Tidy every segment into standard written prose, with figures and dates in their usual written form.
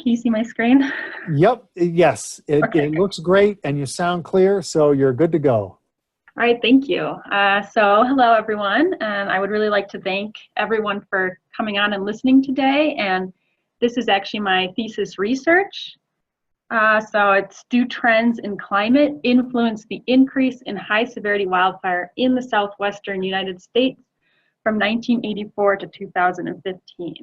Can you see my screen? Yep, yes, Okay, it looks great and you sound clear, so you're good to go. all right, thank you. So hello everyone, and I would really like to thank everyone for coming on and listening today. And this is actually my thesis research. So it's do trends in climate influence the increase in high severity wildfire in the southwestern United States from 1984 to 2015.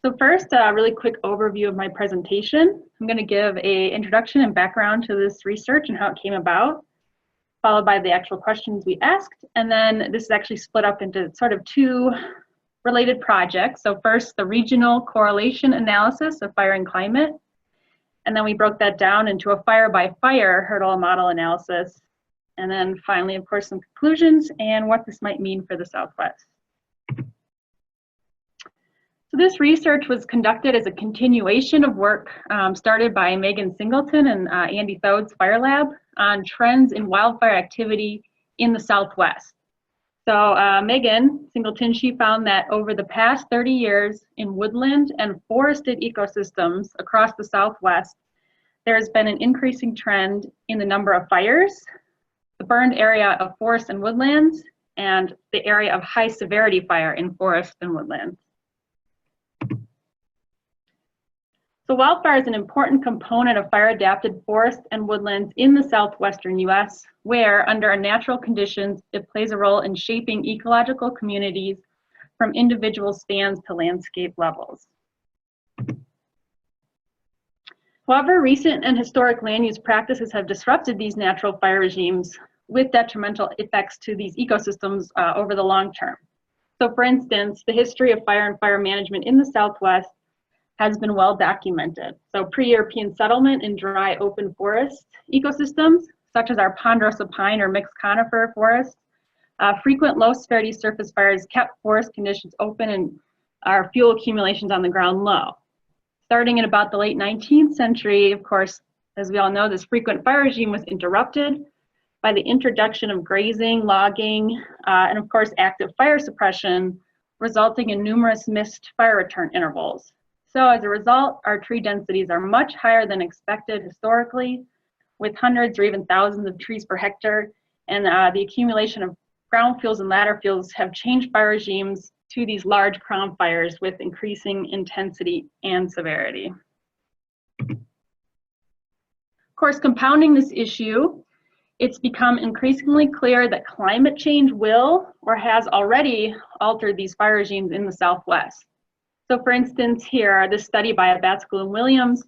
So first, a really quick overview of my presentation. I'm going to give an introduction and background to this research and how it came about, followed by the actual questions we asked. And then this is actually split up into sort of two related projects. So first, the regional correlation analysis of fire and climate. And then we broke that down into a fire by fire hurdle model analysis. And then finally, of course, some conclusions and what this might mean for the Southwest. So this research was conducted as a continuation of work started by Megan Singleton and Andy Thode's Fire Lab on trends in wildfire activity in the Southwest. So Megan Singleton, she found that over the past 30 years in woodland and forested ecosystems across the Southwest, there's been an increasing trend in the number of fires, the burned area of forests and woodlands, and the area of high severity fire in forests and woodlands. So wildfire is an important component of fire-adapted forests and woodlands in the southwestern U.S., where, under natural conditions, it plays a role in shaping ecological communities from individual stands to landscape levels. However, recent and historic land use practices have disrupted these natural fire regimes with detrimental effects to these ecosystems over the long term. So, for instance, the history of fire and fire management in the Southwest has been well documented. So pre-European settlement in dry open forest ecosystems, such as our ponderosa pine or mixed conifer forest, frequent low severity surface fires kept forest conditions open and our fuel accumulations on the ground low. Starting in about the late 19th century, of course, as we all know, this frequent fire regime was interrupted by the introduction of grazing, logging, and of course active fire suppression, resulting in numerous missed fire return intervals. So as a result, our tree densities are much higher than expected historically, with hundreds or even thousands of trees per hectare, and the accumulation of ground fuels and ladder fuels have changed fire regimes to these large crown fires with increasing intensity and severity. Of course, compounding this issue, it's become increasingly clear that climate change will or has already altered these fire regimes in the Southwest. So for instance, here, this study by Abatskal and Williams,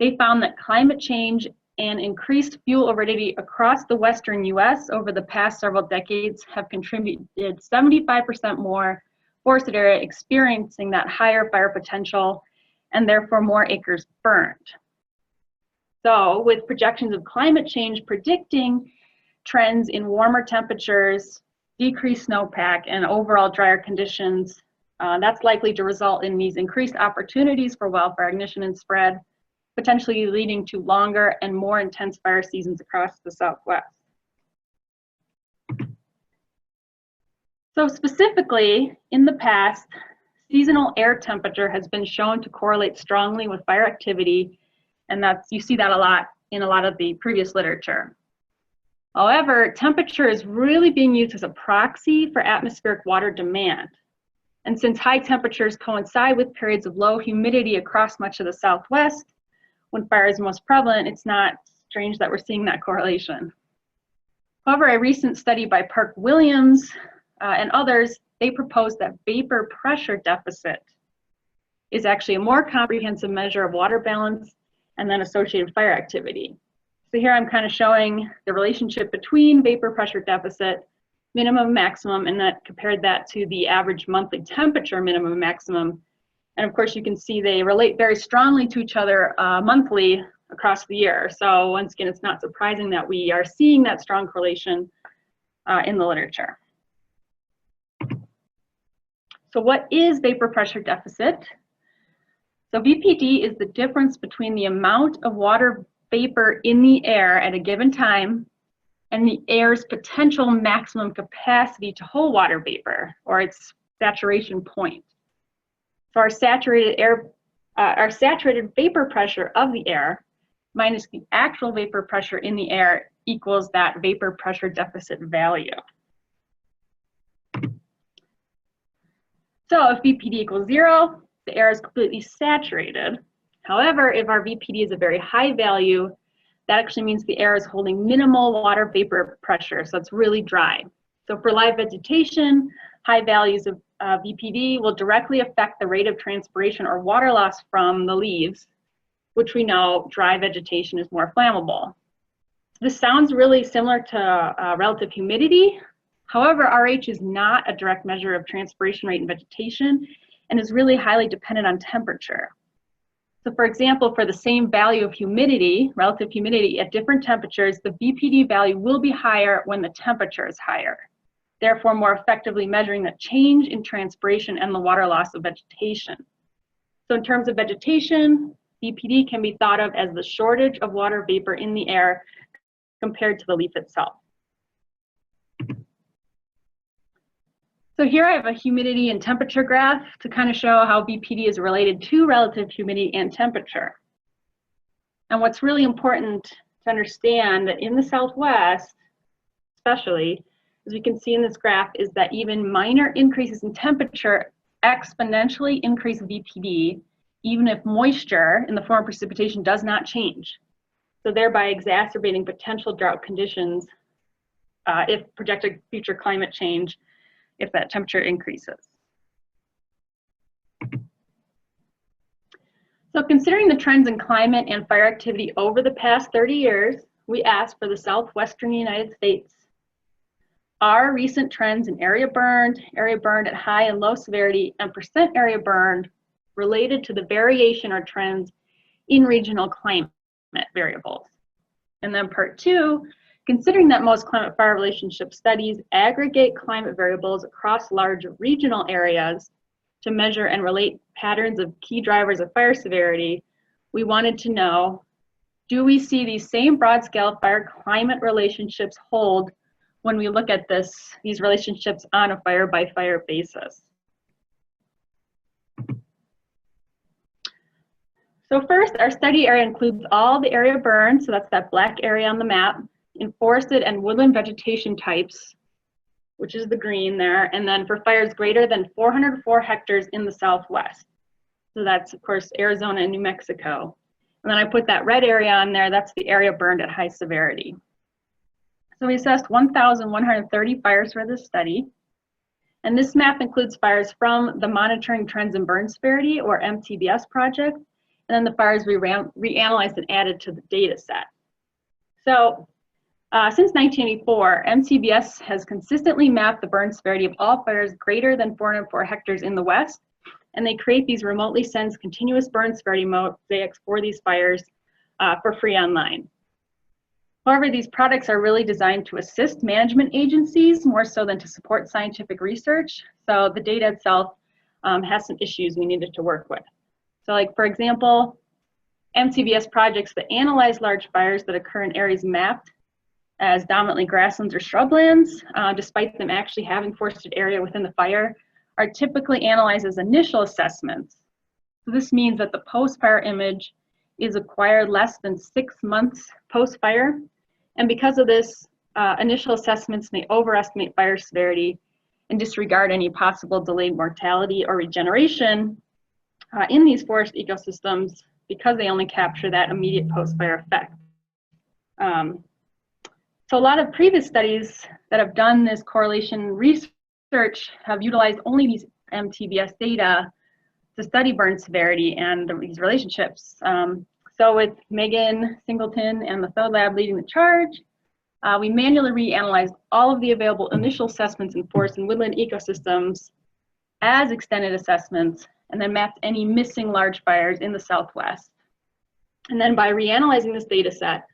they found that climate change and increased fuel aridity across the western US over the past several decades have contributed 75% more forested area experiencing that higher fire potential and therefore more acres burned. So with projections of climate change predicting trends in warmer temperatures, decreased snowpack, and overall drier conditions, that's likely to result in these increased opportunities for wildfire ignition and spread, potentially leading to longer and more intense fire seasons across the Southwest. So specifically, in the past, seasonal air temperature has been shown to correlate strongly with fire activity, and you see that a lot in a lot of the previous literature. However, temperature is really being used as a proxy for atmospheric water demand. And since high temperatures coincide with periods of low humidity across much of the Southwest, when fire is most prevalent, it's not strange that we're seeing that correlation. However, a recent study by Park Williams and others, they proposed that vapor pressure deficit is actually a more comprehensive measure of water balance and then associated fire activity. So here I'm kind of showing the relationship between vapor pressure deficit, minimum, maximum, and that compared that to the average monthly temperature minimum, maximum. And of course, you can see they relate very strongly to each other monthly across the year. So once again, it's not surprising that we are seeing that strong correlation in the literature. So what is vapor pressure deficit? So VPD is the difference between the amount of water vapor in the air at a given time and the air's potential maximum capacity to hold water vapor, or its saturation point. So our saturated air our saturated vapor pressure of the air minus the actual vapor pressure in the air equals that vapor pressure deficit value. So if VPD equals 0, the air is completely saturated. However, if our VPD is a very high value, that actually means the air is holding minimal water vapor pressure, so it's really dry. So for live vegetation, high values of VPD will directly affect the rate of transpiration or water loss from the leaves, which we know dry vegetation is more flammable. This sounds really similar to relative humidity. However, RH is not a direct measure of transpiration rate in vegetation and is really highly dependent on temperature. So for example, for the same value of humidity, relative humidity at different temperatures, the VPD value will be higher when the temperature is higher, therefore more effectively measuring the change in transpiration and the water loss of vegetation. So in terms of vegetation, VPD can be thought of as the shortage of water vapor in the air compared to the leaf itself. So here I have a humidity and temperature graph to kind of show how VPD is related to relative humidity and temperature. And what's really important to understand that in the Southwest, especially, as we can see in this graph, is that even minor increases in temperature exponentially increase VPD, even if moisture in the form of precipitation does not change. So thereby exacerbating potential drought conditions if projected future climate change if that temperature increases. So considering the trends in climate and fire activity over the past 30 years, we asked for the southwestern United States, are recent trends in area burned at high and low severity, and percent area burned related to the variation or trends in regional climate variables? And then part 2, considering that most climate fire relationship studies aggregate climate variables across large regional areas to measure and relate patterns of key drivers of fire severity, we wanted to know, do we see these same broad-scale fire climate relationships hold when we look at these relationships on a fire-by-fire basis? So first, our study area includes all the area burned, so that's that black area on the map, in forested and woodland vegetation types, which is the green there, and then for fires greater than 404 hectares in the Southwest. So that's, of course, Arizona and New Mexico. And then I put that red area on there, that's the area burned at high severity. So we assessed 1,130 fires for this study. And this map includes fires from the Monitoring Trends in Burn Severity, or MTBS project, and then the fires we reanalyzed and added to the data set. So since 1984, MTBS has consistently mapped the burn severity of all fires greater than 404 hectares in the West, and they create these remotely sensed continuous burn severity mosaics for these fires for free online. However, these products are really designed to assist management agencies more so than to support scientific research, so the data itself has some issues we needed to work with. So like, for example, MTBS projects that analyze large fires that occur in areas mapped as dominantly grasslands or shrublands, despite them actually having forested area within the fire, are typically analyzed as initial assessments. So this means that the post-fire image is acquired less than 6 months post-fire, and because of this, initial assessments may overestimate fire severity and disregard any possible delayed mortality or regeneration in these forest ecosystems because they only capture that immediate post-fire effect. So a lot of previous studies that have done this correlation research have utilized only these MTBS data to study burn severity and these relationships. So with Megan Singleton and the Thode Lab leading the charge, we manually reanalyzed all of the available initial assessments in forest and woodland ecosystems as extended assessments, and then mapped any missing large fires in the Southwest. And then by reanalyzing this data set,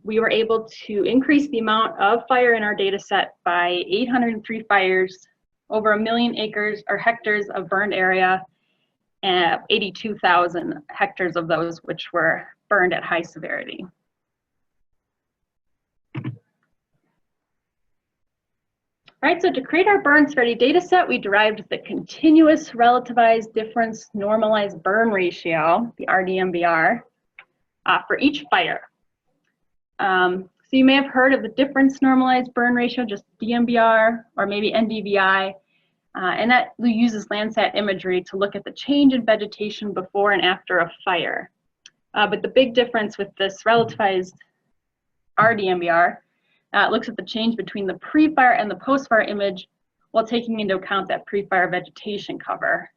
we were able to increase the amount of fire in our data set by 803 fires, over 1 million acres or hectares of burned area, and 82,000 hectares of those which were burned at high severity. All right, so to create our burn severity data set, we derived the continuous relativized difference normalized burn ratio, the RDMBR, for each fire. So you may have heard of the difference normalized burn ratio, just DMBR, or maybe NDVI, and that uses Landsat imagery to look at the change in vegetation before and after a fire. But the big difference with this relativized RDMBR looks at the change between the pre-fire and the post-fire image while taking into account that pre-fire vegetation cover.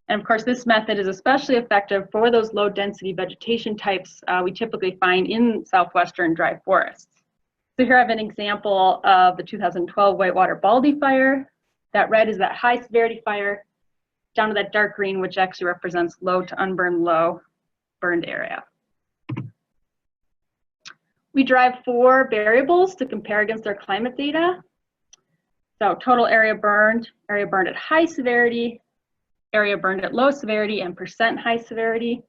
And of course, this method is especially effective for those low-density vegetation types we typically find in southwestern dry forests. So here I have an example of the 2012 Whitewater Baldy fire. That red is that high-severity fire, down to that dark green, which actually represents low to unburned low burned area. We derive 4 variables to compare against our climate data. So total area burned at high severity, area burned at low severity, and percent high severity.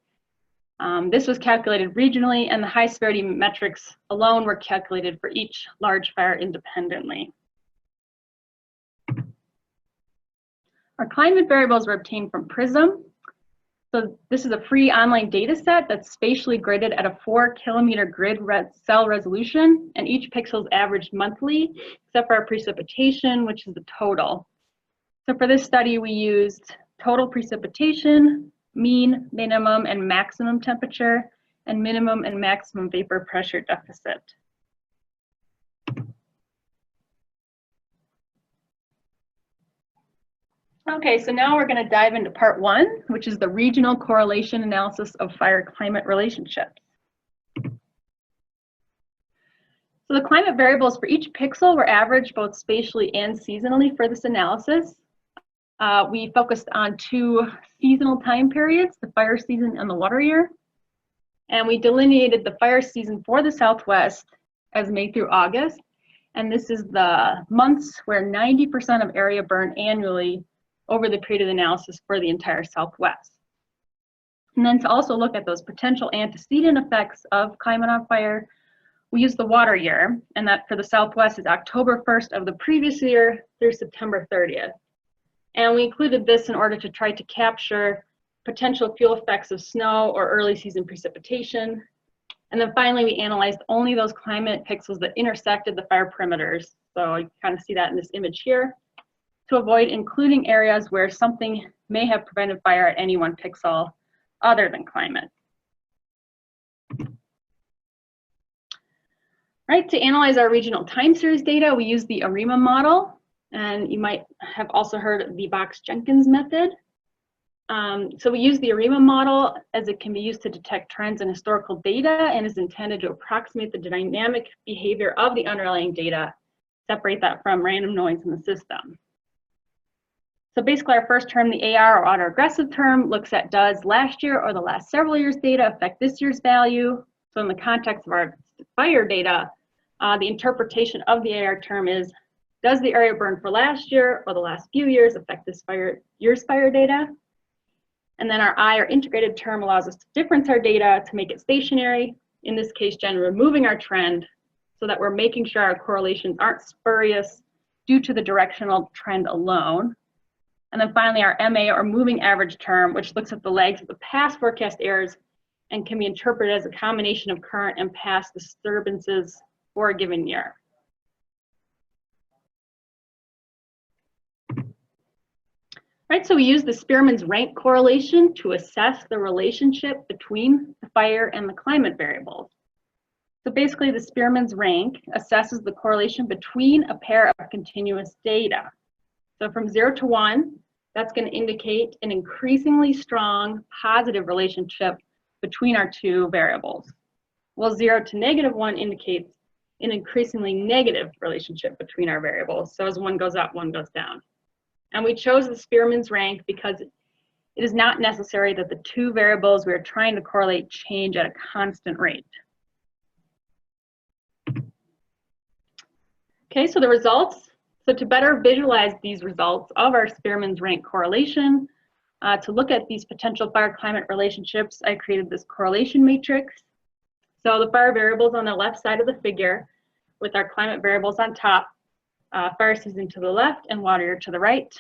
This was calculated regionally, and the high severity metrics alone were calculated for each large fire independently. Our climate variables were obtained from PRISM. So this is a free online data set that's spatially gridded at a 4-kilometer grid cell resolution, and each pixel is averaged monthly, except for our precipitation, which is the total. So for this study, we used total precipitation, mean, minimum, and maximum temperature, and minimum and maximum vapor pressure deficit. Okay, so now we're going to dive into part 1, which is the regional correlation analysis of fire-climate relationships. So the climate variables for each pixel were averaged both spatially and seasonally for this analysis. We focused on 2 seasonal time periods, the fire season and the water year. And we delineated the fire season for the Southwest as May through August. And this is the months where 90% of area burned annually over the period of analysis for the entire Southwest. And then to also look at those potential antecedent effects of climate on fire, we use the water year, and that for the Southwest is October 1st of the previous year through September 30th. And we included this in order to try to capture potential fuel effects of snow or early season precipitation. And then finally, we analyzed only those climate pixels that intersected the fire perimeters. So you kind of see that in this image here, to avoid including areas where something may have prevented fire at any one pixel other than climate. Right, to analyze our regional time series data, we use the ARIMA model, and you might have also heard of the Box-Jenkins method. So we use the ARIMA model as it can be used to detect trends in historical data and is intended to approximate the dynamic behavior of the underlying data, separate that from random noise in the system. So basically our first term, the AR or autoaggressive term, looks at does last year or the last several years data affect this year's value. So in the context of our fire data, the interpretation of the AR term is, does the area burn for last year or the last few years affect this year's fire data? And then our I or integrated term allows us to difference our data to make it stationary, in this case generally removing our trend, so that we're making sure our correlations aren't spurious due to the directional trend alone. And then finally, our MA or moving average term, which looks at the legs of the past forecast errors and can be interpreted as a combination of current and past disturbances for a given year. Right, so we use the Spearman's rank correlation to assess the relationship between the fire and the climate variables. So basically, the Spearman's rank assesses the correlation between a pair of continuous data. So from 0 to 1, that's going to indicate an increasingly strong positive relationship between our 2 variables. While 0 to -1 indicates an increasingly negative relationship between our variables. So as one goes up, one goes down. And we chose the Spearman's rank because it is not necessary that the 2 variables we are trying to correlate change at a constant rate. Okay, so the results. So to better visualize these results of our Spearman's rank correlation, to look at these potential fire-climate relationships, I created this correlation matrix. So the fire variables on the left side of the figure with our climate variables on top fire season to the left, and water year to the right.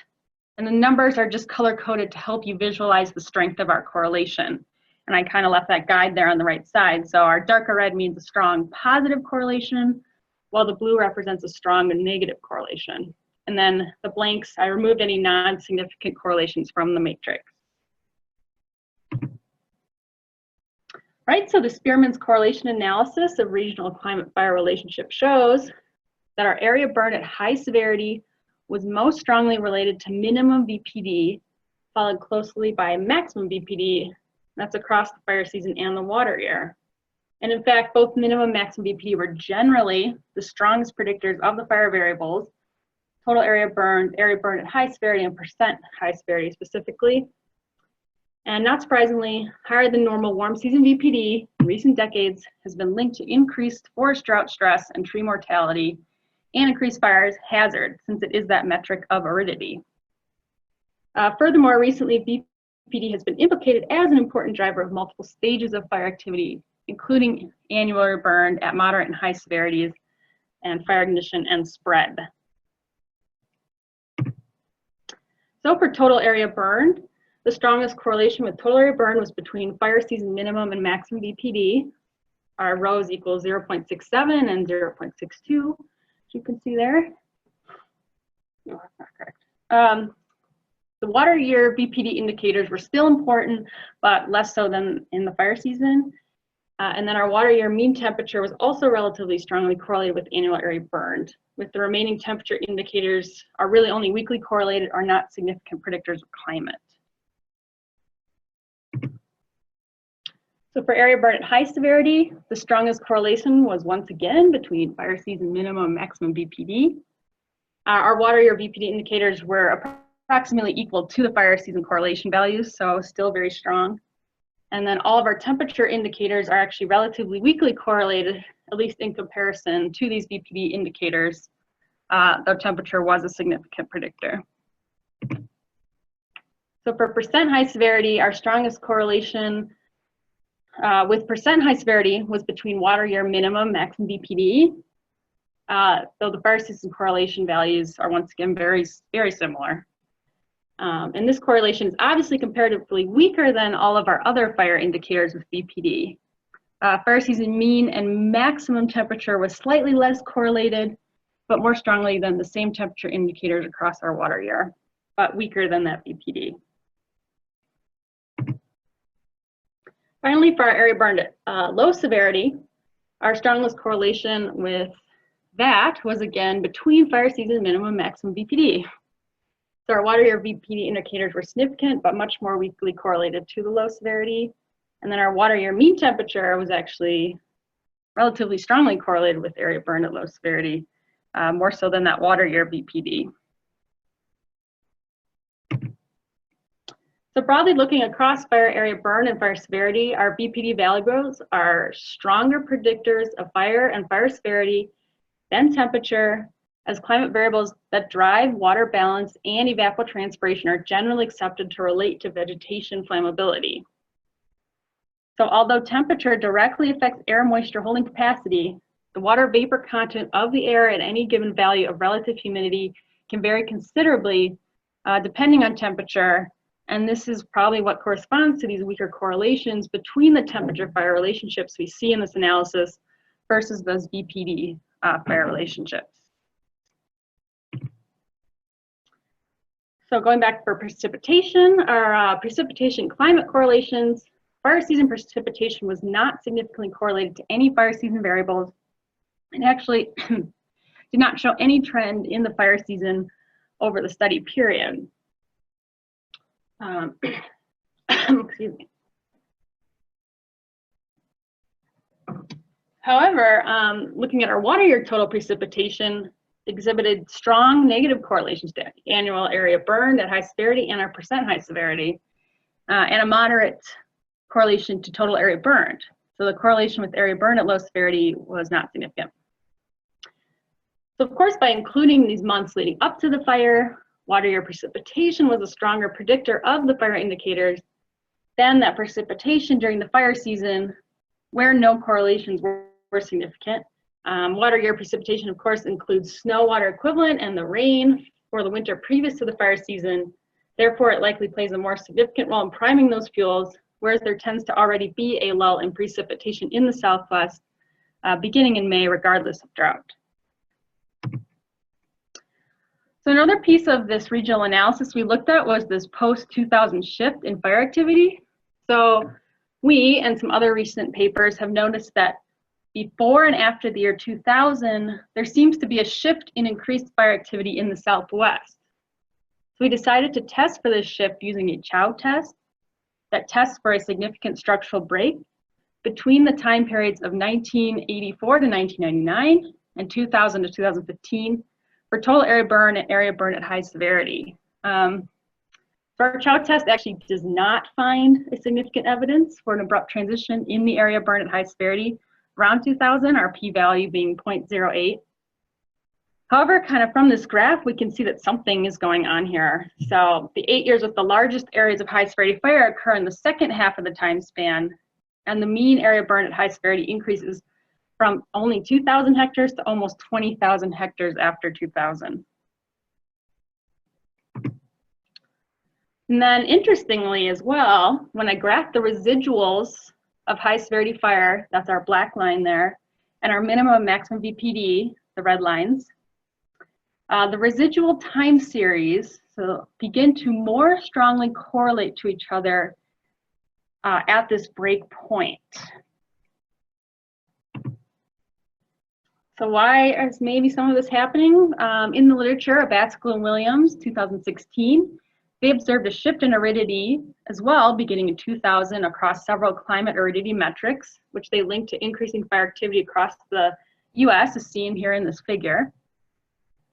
And the numbers are just color-coded to help you visualize the strength of our correlation. And I kind of left that guide there on the right side. So our darker red means a strong positive correlation, while the blue represents a strong negative correlation. And then the blanks, I removed any non-significant correlations from the matrix. Right, so the Spearman's correlation analysis of regional climate fire relationship shows that our area burned at high severity was most strongly related to minimum VPD, followed closely by maximum VPD. That's across the fire season and the water year. And in fact, both minimum and maximum VPD were generally the strongest predictors of the fire variables, total area burned at high severity, and percent high severity specifically. And not surprisingly, higher than normal warm season VPD in recent decades has been linked to increased forest drought stress and tree mortality and increased fires hazard, since it is that metric of aridity. Furthermore, recently VPD has been implicated as an important driver of multiple stages of fire activity, including annual area burned at moderate and high severities, and fire ignition and spread. So for total area burned, the strongest correlation with total area burned was between fire season minimum and maximum VPD. Our rows equal 0.67 and 0.62, as you can see there. No, that's not correct. The water year VPD indicators were still important, but less so than in the fire season. And then our water year mean temperature was also relatively strongly correlated with annual area burned, with the remaining temperature indicators are really only weakly correlated or not significant predictors of climate. So for area burned at high severity, the strongest correlation was once again between fire season minimum and maximum VPD. Our water year VPD indicators were approximately equal to the fire season correlation values, so still very strong. And then all of our temperature indicators are actually relatively weakly correlated, at least in comparison to these VPD indicators, though temperature was a significant predictor. So for percent high severity, our strongest correlation with percent high severity was between water year minimum, maximum VPD, though the fire season correlation values are once again very, very similar. And this correlation is obviously comparatively weaker than all of our other fire indicators with VPD. Fire season mean and maximum temperature was slightly less correlated, but more strongly than the same temperature indicators across our water year, but weaker than that VPD. Finally, for our area burned at low severity, our strongest correlation with that was again between fire season minimum and maximum VPD. So our water year VPD indicators were significant, but much more weakly correlated to the low severity. And then our water year mean temperature was actually relatively strongly correlated with area burned at low severity, more so than that water year VPD. So broadly looking across fire area burn and fire severity, our VPD values are stronger predictors of fire and fire severity than temperature, as climate variables that drive water balance and evapotranspiration are generally accepted to relate to vegetation flammability. So although temperature directly affects air moisture holding capacity, the water vapor content of the air at any given value of relative humidity can vary considerably depending on temperature. And this is probably what corresponds to these weaker correlations between the temperature-fire relationships we see in this analysis versus those VPD fire relationships. So going back for precipitation, our precipitation climate correlations, fire season precipitation was not significantly correlated to any fire season variables, and actually did not show any trend in the fire season over the study period. Excuse me. However, looking at our water year total precipitation exhibited strong negative correlations to annual area burned at high severity and our percent high severity, and a moderate correlation to total area burned. So the correlation with area burned at low severity was not significant. So of course, by including these months leading up to the fire, water year precipitation was a stronger predictor of the fire indicators than that precipitation during the fire season, where no correlations were significant, Water year precipitation, of course, includes snow water equivalent and the rain for the winter previous to the fire season. Therefore, it likely plays a more significant role in priming those fuels, whereas there tends to already be a lull in precipitation in the Southwest beginning in May, regardless of drought. So another piece of this regional analysis we looked at was this post-2000 shift in fire activity. So we and some other recent papers have noticed that before and after the year 2000, there seems to be a shift in increased fire activity in the Southwest. So we decided to test for this shift using a Chow test that tests for a significant structural break between the time periods of 1984 to 1999 and 2000 to 2015 for total area burn and area burn at high severity. So our Chow test actually does not find a significant evidence for an abrupt transition in the area burn at high severity around 2000, our p-value being 0.08. However, kind of from this graph, we can see that something is going on here. So the 8 years with the largest areas of high severity fire occur in the second half of the time span, and the mean area burn at high severity increases from only 2,000 hectares to almost 20,000 hectares after 2000. And then interestingly as well, when I graph the residuals of high severity fire, that's our black line there, and our minimum and maximum VPD, the red lines, the residual time series begin to more strongly correlate to each other at this break point. So why is maybe some of this happening? In the literature, Abatskill and Williams, 2016, they observed a shift in aridity as well, beginning in 2000 across several climate aridity metrics, which they linked to increasing fire activity across the US, as seen here in this figure.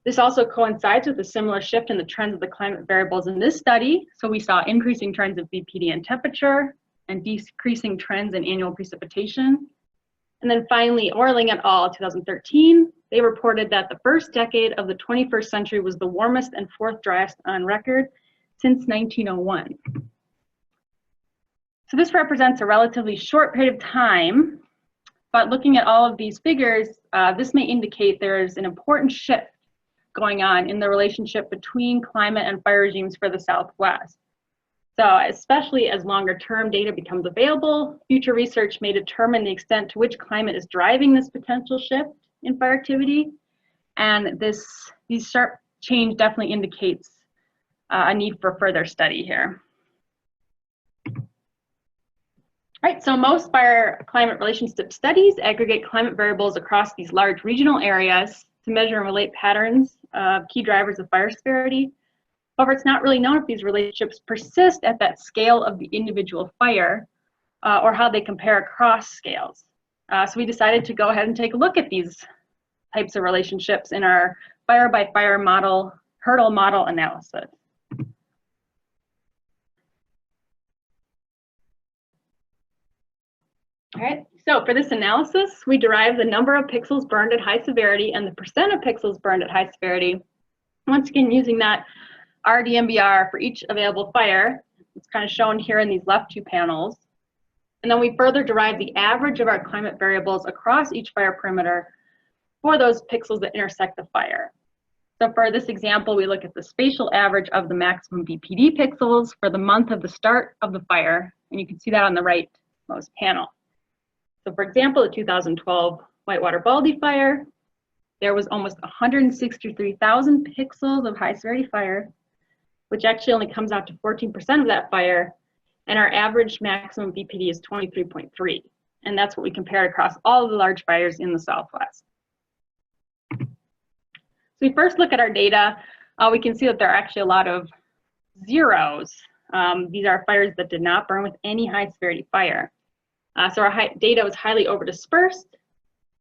This also coincides with a similar shift in the trends of the climate variables in this study. So we saw increasing trends of VPD and temperature and decreasing trends in annual precipitation. And then finally, Orling et al. 2013, they reported that the first decade of the 21st century was the warmest and fourth driest on record since 1901. So this represents a relatively short period of time, but looking at all of these figures, this may indicate there's an important shift going on in the relationship between climate and fire regimes for the Southwest. So especially as longer term data becomes available, future research may determine the extent to which climate is driving this potential shift in fire activity. And these sharp change definitely indicates a need for further study here. All right, so most fire climate relationship studies aggregate climate variables across these large regional areas to measure and relate patterns of key drivers of fire severity. However, it's not really known if these relationships persist at that scale of the individual fire or how they compare across scales. So we decided to go ahead and take a look at these types of relationships in our fire by fire model, hurdle model analysis. All right, so for this analysis, we derived the number of pixels burned at high severity and the percent of pixels burned at high severity. Once again, using that RDMBR for each available fire. It's kind of shown here in these left two panels. And then we further derived the average of our climate variables across each fire perimeter for those pixels that intersect the fire. So for this example, we look at the spatial average of the maximum VPD pixels for the month of the start of the fire. And you can see that on the rightmost panel. So for example, the 2012 Whitewater Baldy fire, there was almost 163,000 pixels of high severity fire, which actually only comes out to 14% of that fire, and our average maximum VPD is 23.3, and that's what we compared across all of the large fires in the Southwest. So we first look at our data, we can see that there are actually a lot of zeros. These are fires that did not burn with any high severity fire. So our data was highly overdispersed,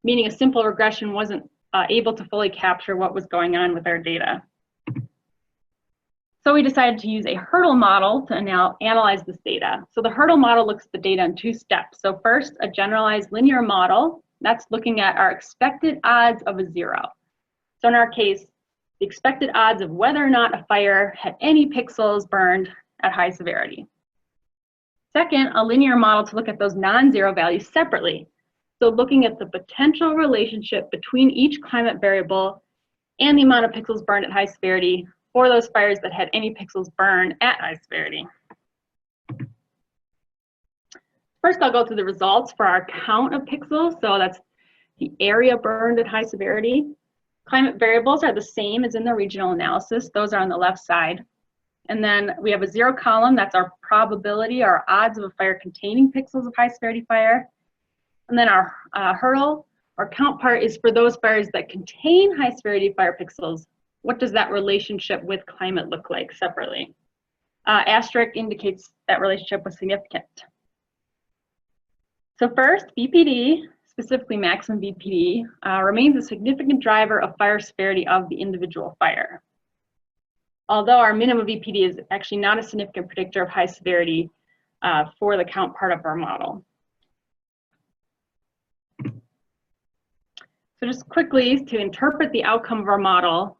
meaning a simple regression wasn't able to fully capture what was going on with our data. So we decided to use a hurdle model to analyze this data. So the hurdle model looks at the data in two steps. So first, a generalized linear model, that's looking at our expected odds of a zero. So in our case, the expected odds of whether or not a fire had any pixels burned at high severity. Second, a linear model to look at those non-zero values separately. So looking at the potential relationship between each climate variable and the amount of pixels burned at high severity for those fires that had any pixels burned at high severity. First, I'll go through the results for our count of pixels. So that's the area burned at high severity. Climate variables are the same as in the regional analysis. Those are on the left side. And then we have a zero column. That's our probability, our odds of a fire containing pixels of high severity fire. And then our hurdle or count part is for those fires that contain high severity fire pixels. What does that relationship with climate look like separately? Asterisk indicates that relationship was significant. So first, VPD, specifically maximum VPD, remains a significant driver of fire severity of the individual fire. Although our minimum VPD is actually not a significant predictor of high severity for the count part of our model. So just quickly, to interpret the outcome of our model,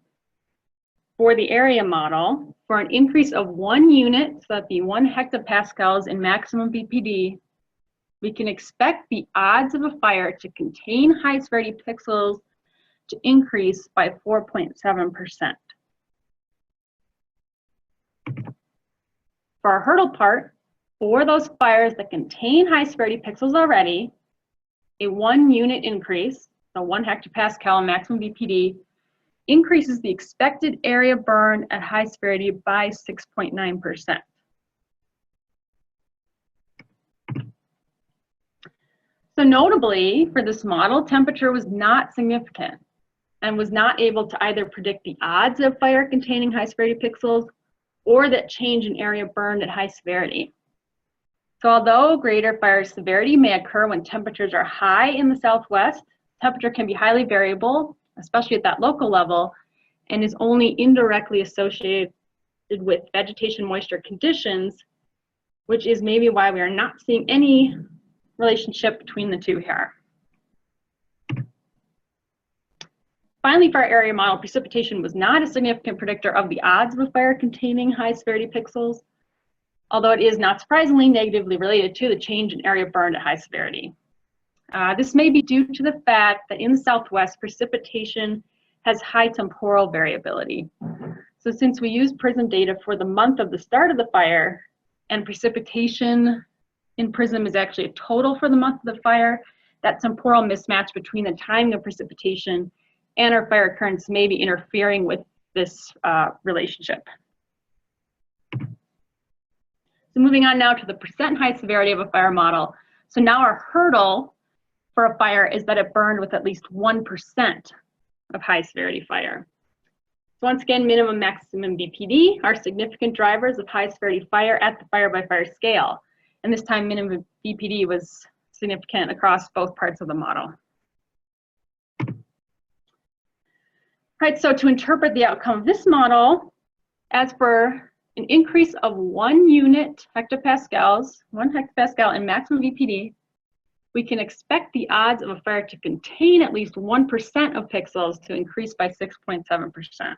for the area model, for an increase of 1 unit, so that'd be 1 hectopascals in maximum VPD, we can expect the odds of a fire to contain high severity pixels to increase by 4.7%. For our hurdle part, for those fires that contain high severity pixels already, a 1 unit increase, so 1 hectopascal maximum VPD, increases the expected area burned at high severity by 6.9%. So notably, for this model, temperature was not significant and was not able to either predict the odds of fire containing high severity pixels or that change in area burned at high severity. So although greater fire severity may occur when temperatures are high in the Southwest, temperature can be highly variable, especially at that local level, and is only indirectly associated with vegetation moisture conditions, which is maybe why we are not seeing any relationship between the two here. Finally, for our area model, precipitation was not a significant predictor of the odds of a fire containing high severity pixels, although it is not surprisingly negatively related to the change in area burned at high severity. This may be due to the fact that in the Southwest, precipitation has high temporal variability. So since we use PRISM data for the month of the start of the fire, and precipitation in PRISM is actually a total for the month of the fire, that temporal mismatch between the timing of precipitation and our fire occurrence may be interfering with this relationship. So moving on now to the percent high severity of a fire model. So now our hurdle for a fire is that it burned with at least 1% of high severity fire. So once again, minimum, maximum VPD are significant drivers of high severity fire at the fire by fire scale. And this time minimum VPD was significant across both parts of the model. Right, so to interpret the outcome of this model, as for an increase of 1 unit hectopascals, 1 hectopascal in maximum VPD, we can expect the odds of a fire to contain at least 1% of pixels to increase by 6.7%.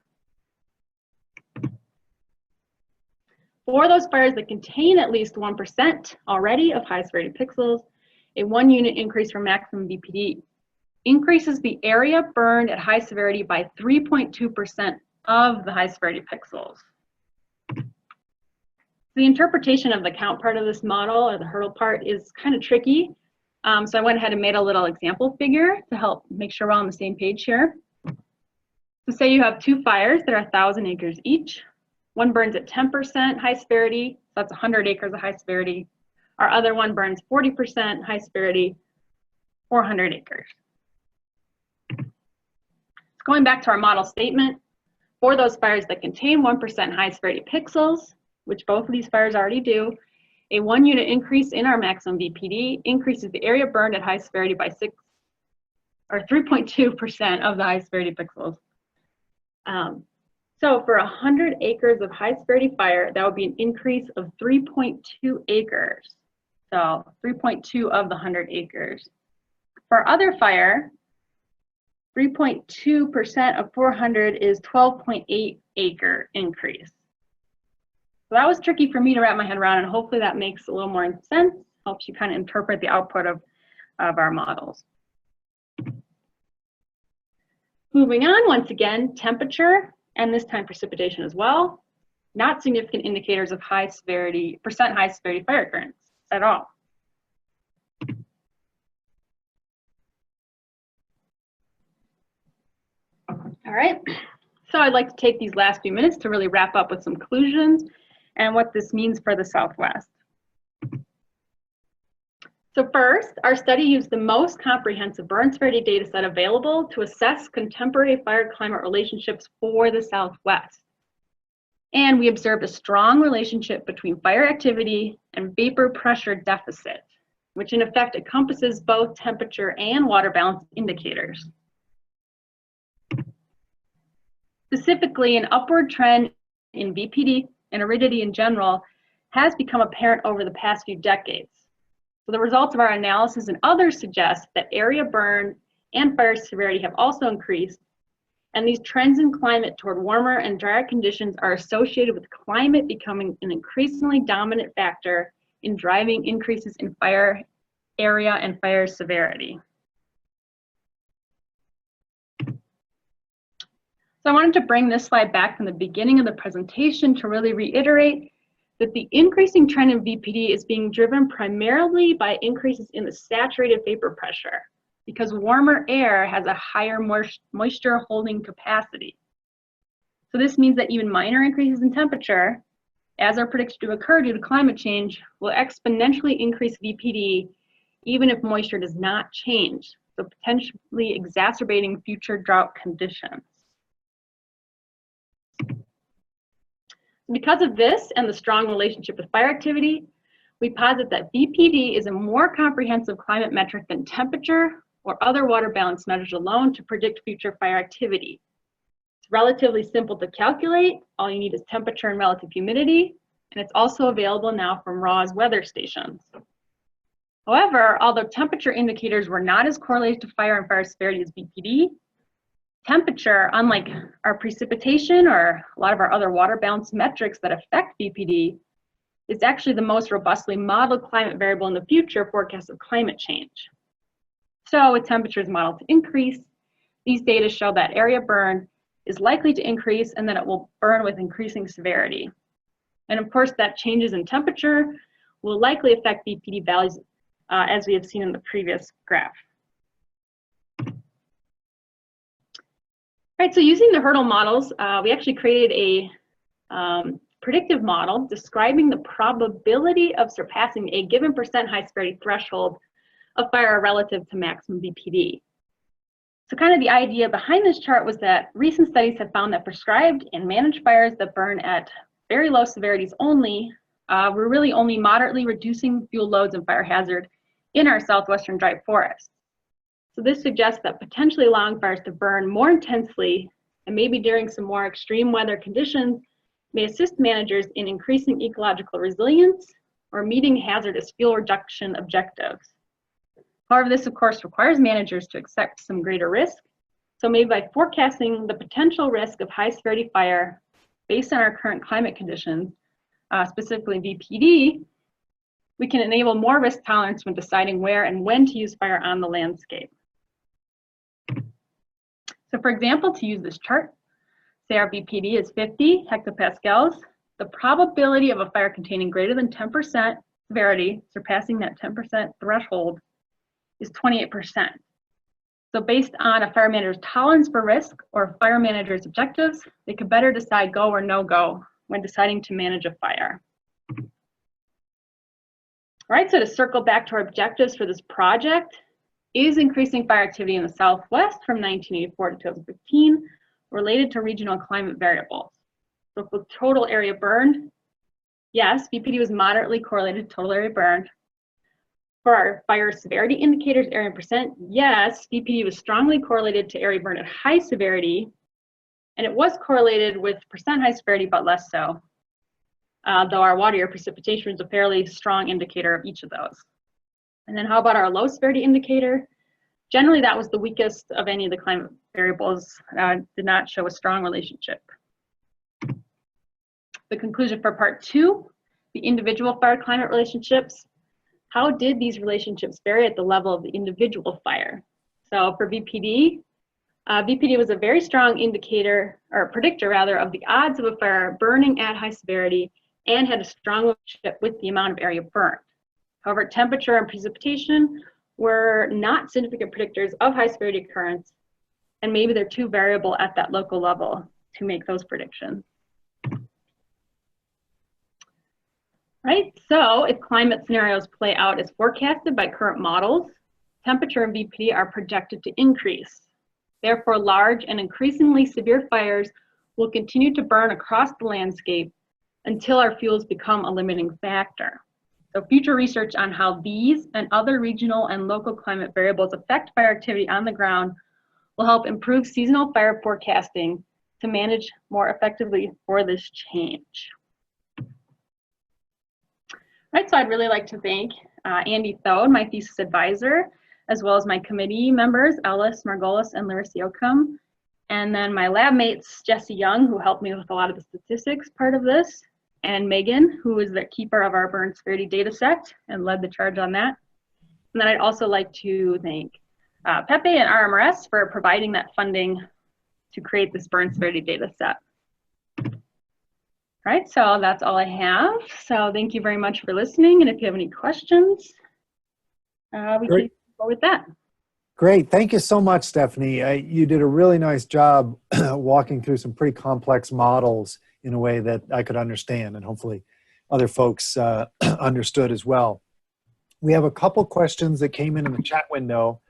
For those fires that contain at least 1% already of high severity pixels, a 1 unit increase from maximum VPD increases the area burned at high severity by 3.2% of the high severity pixels. The interpretation of the count part of this model, or the hurdle part, is kind of tricky. So I went ahead and made a little example figure to help make sure we're on the same page here. So say you have 2 fires that are 1,000 acres each. One burns at 10% high severity, so that's 100 acres of high severity. Our other one burns 40% high severity, 400 acres. Going back to our model statement, for those fires that contain 1% high severity pixels, which both of these fires already do, a 1 unit increase in our maximum VPD increases the area burned at high severity by 3.2% of the high severity pixels. So for 100 acres of high severity fire, that would be an increase of 3.2 acres. So 3.2 of the 100 acres. For other fire, 3.2% of 400 is 12.8 acre increase. So that was tricky for me to wrap my head around, and hopefully that makes a little more sense, helps you kind of interpret the output of our models. Moving on, once again, temperature, and this time precipitation as well, not significant indicators of high severity fire occurrence at all. All right, so I'd like to take these last few minutes to really wrap up with some conclusions and what this means for the Southwest. So first, our study used the most comprehensive burn severity data set available to assess contemporary fire-climate relationships for the Southwest. And we observed a strong relationship between fire activity and vapor pressure deficit, which in effect encompasses both temperature and water balance indicators. Specifically, an upward trend in VPD and aridity in general has become apparent over the past few decades. So the results of our analysis and others suggest that area burn and fire severity have also increased, and these trends in climate toward warmer and drier conditions are associated with climate becoming an increasingly dominant factor in driving increases in fire area and fire severity. So I wanted to bring this slide back from the beginning of the presentation to really reiterate that the increasing trend in VPD is being driven primarily by increases in the saturated vapor pressure, because warmer air has a higher moisture holding capacity. So this means that even minor increases in temperature, as are predicted to occur due to climate change, will exponentially increase VPD even if moisture does not change, so potentially exacerbating future drought conditions. Because of this and the strong relationship with fire activity, we posit that VPD is a more comprehensive climate metric than temperature or other water balance measures alone to predict future fire activity. It's relatively simple to calculate. All you need is temperature and relative humidity, and it's also available now from RAW's weather stations. However, although temperature indicators were not as correlated to fire and fire severity as VPD, temperature, unlike our precipitation or a lot of our other water balance metrics that affect VPD, is actually the most robustly modeled climate variable in the future forecast of climate change. So with temperatures modeled to increase, these data show that area burn is likely to increase and that it will burn with increasing severity. And of course, that changes in temperature will likely affect VPD values as we have seen in the previous graph. All right, so using the hurdle models, we actually created a predictive model describing the probability of surpassing a given percent high severity threshold of fire relative to maximum VPD. So kind of the idea behind this chart was that recent studies have found that prescribed and managed fires that burn at very low severities only were really only moderately reducing fuel loads and fire hazard in our southwestern dry forests. So this suggests that potentially allowing fires to burn more intensely and maybe during some more extreme weather conditions may assist managers in increasing ecological resilience or meeting hazardous fuel reduction objectives. However, this of course requires managers to accept some greater risk. So maybe by forecasting the potential risk of high severity fire based on our current climate conditions, specifically VPD, we can enable more risk tolerance when deciding where and when to use fire on the landscape. So for example, to use this chart, say our VPD is 50 hectopascals, the probability of a fire containing greater than 10% severity, surpassing that 10% threshold, is 28%. So based on a fire manager's tolerance for risk or a fire manager's objectives, they could better decide go or no go when deciding to manage a fire. All right, so to circle back to our objectives for this project, is increasing fire activity in the Southwest from 1984 to 2015 related to regional climate variables? So for total area burned, yes, VPD was moderately correlated to total area burned. For our fire severity indicators, area and percent, yes, VPD was strongly correlated to area burned at high severity, and it was correlated with percent high severity, but less so. Though our water year precipitation is a fairly strong indicator of each of those. And then how about our low severity indicator? Generally, that was the weakest of any of the climate variables, did not show a strong relationship. The conclusion for part 2, the individual fire climate relationships. How did these relationships vary at the level of the individual fire? So for VPD, VPD was a very strong indicator, or predictor rather, of the odds of a fire burning at high severity and had a strong relationship with the amount of area burned. However, temperature and precipitation were not significant predictors of high severity occurrence, and maybe they're too variable at that local level to make those predictions. Right, so if climate scenarios play out as forecasted by current models, temperature and VPD are projected to increase. Therefore, large and increasingly severe fires will continue to burn across the landscape until our fuels become a limiting factor. So future research on how these and other regional and local climate variables affect fire activity on the ground will help improve seasonal fire forecasting to manage more effectively for this change. Right, so I'd really like to thank Andy Thode, my thesis advisor, as well as my committee members, Ellis Margolis and Larissa Yoakum, and then my lab mates, Jesse Young, who helped me with a lot of the statistics part of this, and Megan, who is the keeper of our burn severity data set and led the charge on that. And then I'd also like to thank Pepe and RMRS for providing that funding to create this burn severity data set. All right, so that's all I have. So thank you very much for listening. And if you have any questions, we can go with that. Great. Thank you so much, Stephanie. You did a really nice job walking through some pretty complex models in a way that I could understand, and hopefully other folks understood as well. We have a couple questions that came in the chat window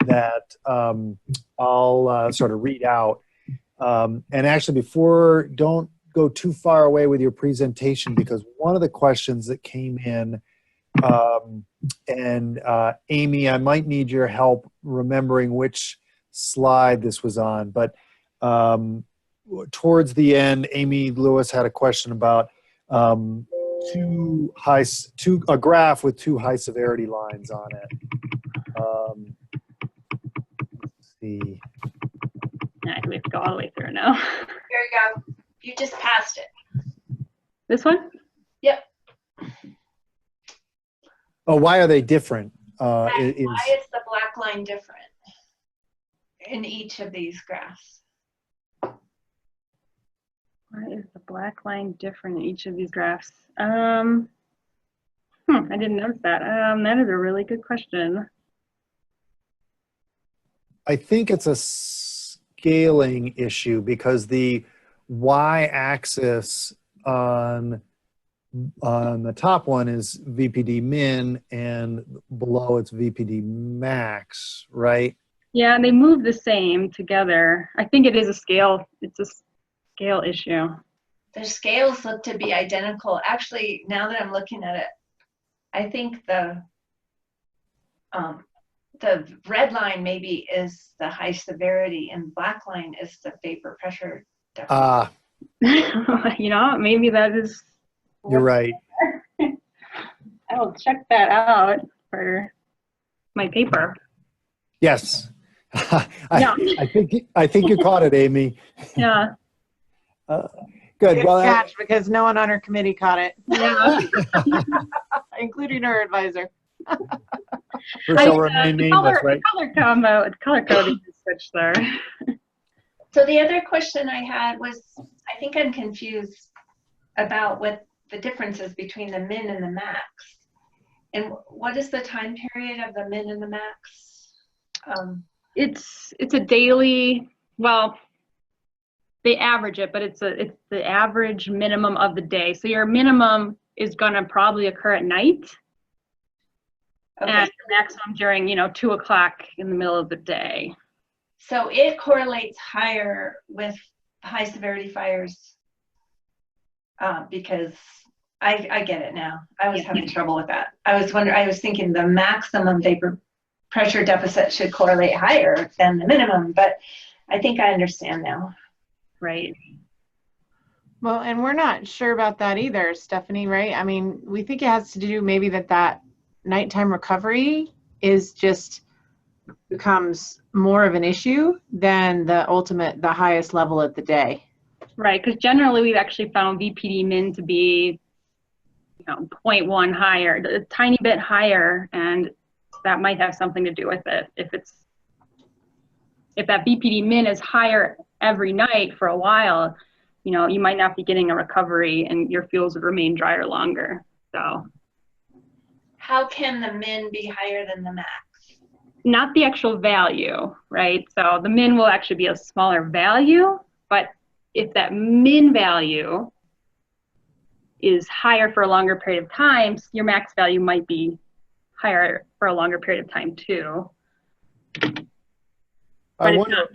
that I'll sort of read out. And actually, don't go too far away with your presentation, because one of the questions that came in, and Amy, I might need your help remembering which slide this was on, but towards the end, Amy Lewis had a question about a graph with two high severity lines on it. Let's see. Yeah, we have to go all the way through now. Here you go. You just passed it. This one? Yep. Oh, why are they different? Why is the black line different in each of these graphs? Why is the black line different in each of these graphs? I didn't notice that. That is a really good question. I think it's a scaling issue, because the y-axis on the top one is VPD min, and below it's VPD max, right? Yeah, and they move the same together. I think it is a scale. It's a scale issue. The scales look to be identical. Actually, now that I'm looking at it, I think the red line maybe is the high severity, and black line is the vapor pressure deficit. You know, maybe that is. You're right. I'll check that out for my paper. Yes. Yeah. I think you caught it, Amy. Yeah. Good. Good Well, catch, because no one on our committee caught it, Yeah. including our advisor. shall remain nameless, right? Color coding is switched there. So the other question I had was, I think I'm confused about what the difference is between the min and the max. And what is the time period of the min and the max? It's a daily, well, they average it, but it's the average minimum of the day. So your minimum is gonna probably occur at night. Okay. And your maximum during, 2 o'clock in the middle of the day. So it correlates higher with high severity fires, because I get it now. I was having trouble with that. I was thinking the maximum vapor pressure deficit should correlate higher than the minimum, but I think I understand now. Right. Well, and we're not sure about that either, Stephanie, right? I mean, we think it has to do maybe that nighttime recovery is just becomes more of an issue than the highest level of the day. Right, because generally we've actually found VPD min to be 0.1 higher, a tiny bit higher, and that might have something to do with it if it's if that VPD min is higher every night for a while, you know, you might not be getting a recovery and your fuels would remain drier longer. So how can the min be higher than the max? not the actual value, right? So the min will actually be a smaller value, but if that min value is higher for a longer period of time, your max value might be higher for a longer period of time too. I wonder,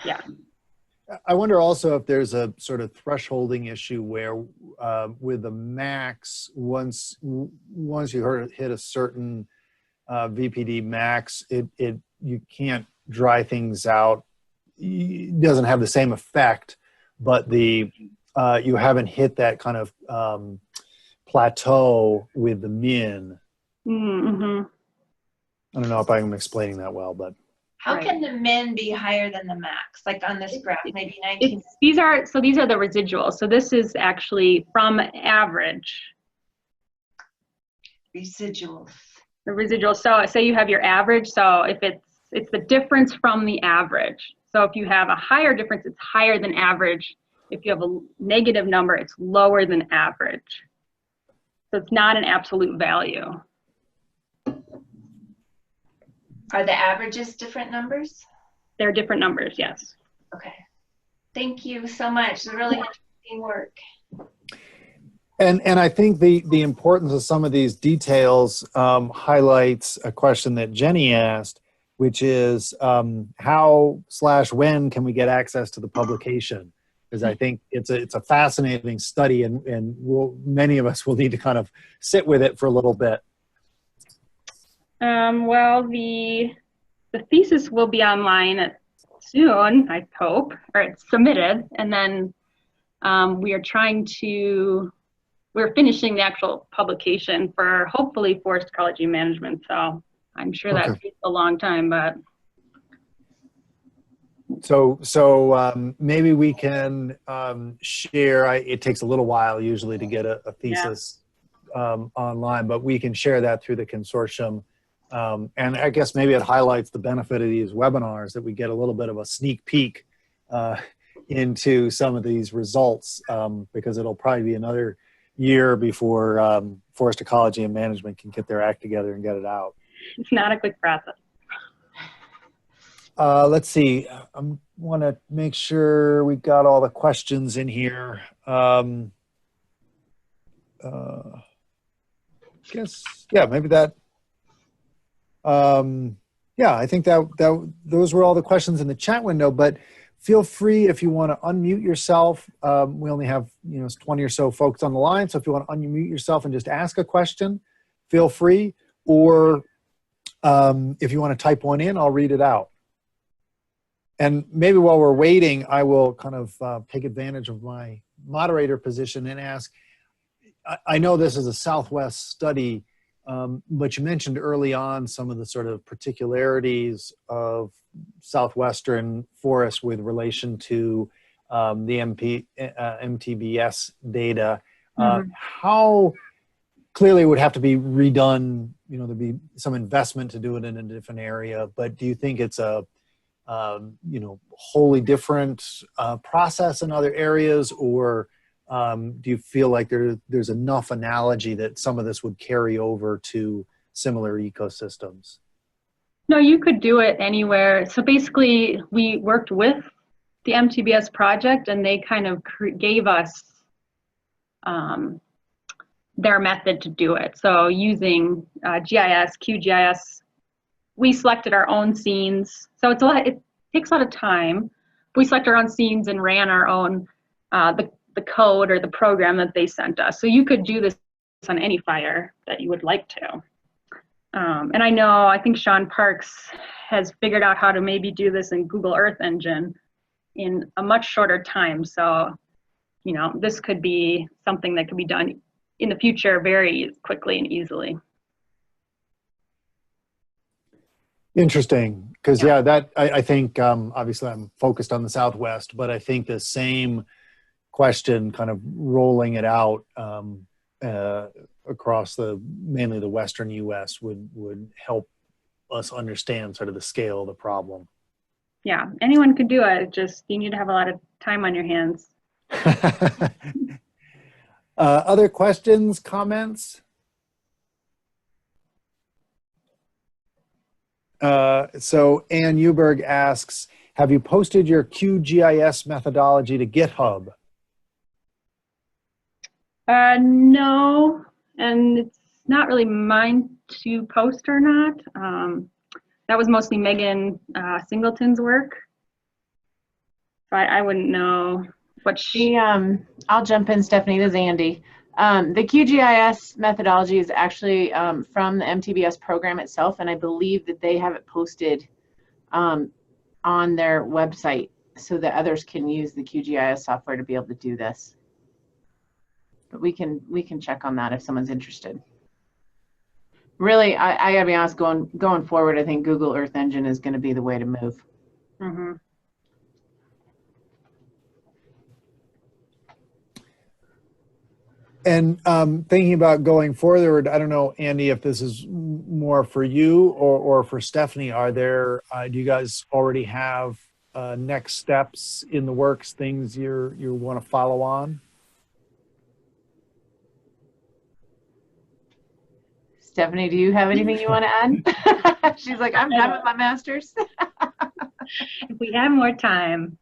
yeah. I wonder also if there's a sort of thresholding issue where with the max, once you hit a certain VPD max, you can't dry things out. It doesn't have the same effect, but you haven't hit that kind of plateau with the min. Mm-hmm. I don't know if I'm explaining that well, but how can the min be higher than the max? Like on this graph, maybe 19. These are the residuals. So this is actually from average. Residuals. The residual. So say you have your average. So if it's the difference from the average. So if you have a higher difference, it's higher than average. If you have a negative number, it's lower than average. So it's not an absolute value. Are the averages different numbers? They're different numbers, yes. Okay. Thank you so much. It's really interesting work. And I think the importance of some of these details highlights a question that Jenny asked, which is how/when can we get access to the publication? Because I think it's a fascinating study, and many of us will need to kind of sit with it for a little bit. Well, the thesis will be online soon, I hope, or it's submitted, and then we're finishing the actual publication for hopefully forest ecology management. So I'm sure that takes a long time, but. So maybe we can share. It takes a little while usually to get a thesis online, but we can share that through the consortium. And I guess maybe it highlights the benefit of these webinars, that we get a little bit of a sneak peek into some of these results, because it'll probably be another year before forest ecology and management can get their act together and get it out. It's not a quick process. Let's see. I want to make sure we got all the questions in here. Maybe that. I think that those were all the questions in the chat window, but feel free if you want to unmute yourself. We only have 20 or so folks on the line, so if you want to unmute yourself and just ask a question, feel free. Or if you want to type one in, I'll read it out. And maybe while we're waiting, I will kind of take advantage of my moderator position and ask, I know this is a Southwest study, but you mentioned early on some of the sort of particularities of southwestern forests with relation to the MTBS data. How clearly it would have to be redone, there'd be some investment to do it in a different area, but do you think it's a wholly different process in other areas, or do you feel like there's enough analogy that some of this would carry over to similar ecosystems? No, you could do it anywhere. So basically, we worked with the MTBS project, and they kind of gave us their method to do it. So using GIS, QGIS, we selected our own scenes. So it takes a lot of time. We selected our own scenes and ran our own, the code or the program that they sent us. So you could do this on any fire that you would like to. And I think Sean Parks has figured out how to maybe do this in Google Earth Engine in a much shorter time. So, this could be something that could be done in the future very quickly and easily. Interesting, because that I think obviously I'm focused on the Southwest, but I think the same question, kind of rolling it out across mainly the Western U.S. would help us understand sort of the scale of the problem. Yeah, anyone could do it. Just you need to have a lot of time on your hands. Other questions, comments? So Ann Euberg asks, have you posted your QGIS methodology to GitHub? No, and it's not really mine to post or not. That was mostly Megan Singleton's work. So I wouldn't know what she... I'll jump in, Stephanie, this is Andy. The QGIS methodology is actually from the MTBS program itself, and I believe that they have it posted on their website so that others can use the QGIS software to be able to do this. But we can check on that if someone's interested. Really, I gotta be honest, going forward, I think Google Earth Engine is going to be the way to move. Mm-hmm. And thinking about going forward, I don't know, Andy, if this is more for you or for Stephanie. Are there, do you guys already have next steps in the works, things you want to follow on? Stephanie, do you have anything you want to add? She's like, I'm done with my master's. If we have more time.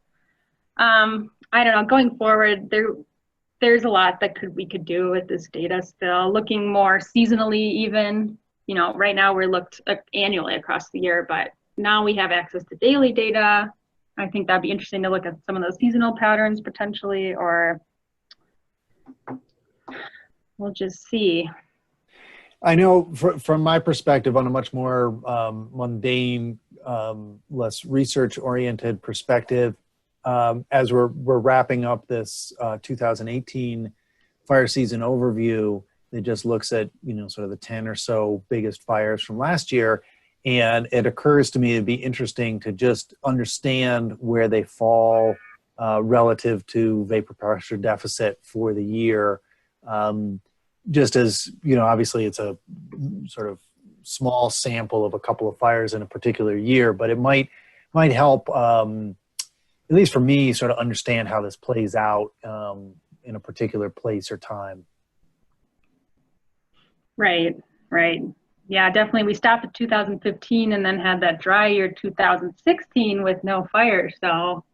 I don't know, going forward, there's a lot that we could do with this data still, looking more seasonally even. You know, right now we're looked annually across the year, but now we have access to daily data. I think that'd be interesting to look at some of those seasonal patterns potentially, or we'll just see. I know from my perspective, on a much more mundane, less research-oriented perspective, as we're wrapping up this 2018 fire season overview, it just looks at, you know, sort of the 10 or so biggest fires from last year. And it occurs to me it'd be interesting to just understand where they fall relative to vapor pressure deficit for the year. Just as, you know, obviously it's a sort of small sample of a couple of fires in a particular year, but it might help, at least for me, sort of understand how this plays out in a particular place or time. Right. Yeah, definitely. We stopped at 2015 and then had that dry year 2016 with no fire. So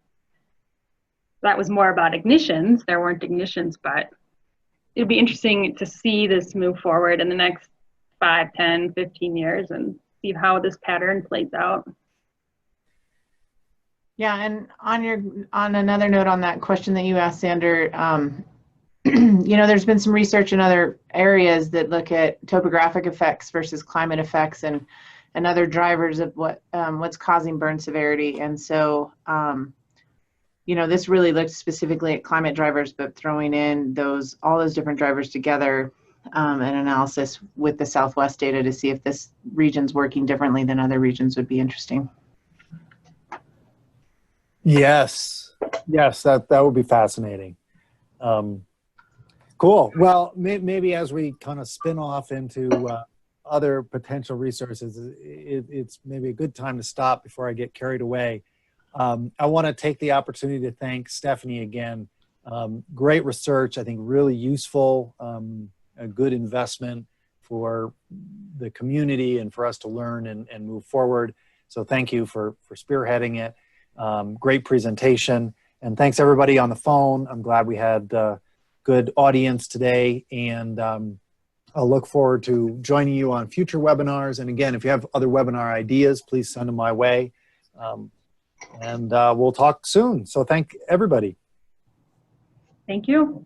that was more about ignitions. There weren't ignitions, but it'd be interesting to see this move forward in the next 5, 10, 15 years and see how this pattern plays out. Yeah, and on another note on that question that you asked, Sander, you know, there's been some research in other areas that look at topographic effects versus climate effects and other drivers of what's causing burn severity. And so, you know, this really looks specifically at climate drivers, but throwing in all those different drivers together, an analysis with the Southwest data to see if this region's working differently than other regions would be interesting. Yes, that would be fascinating. Cool. Well, maybe as we kind of spin off into other potential resources, it's maybe a good time to stop before I get carried away. I want to take the opportunity to thank Stephanie again. Great research, I think really useful, a good investment for the community and for us to learn and move forward. So thank you for spearheading it. Great presentation. And thanks everybody on the phone. I'm glad we had good audience today. And I'll look forward to joining you on future webinars. And again, if you have other webinar ideas, please send them my way. And we'll talk soon. So thank everybody. Thank you.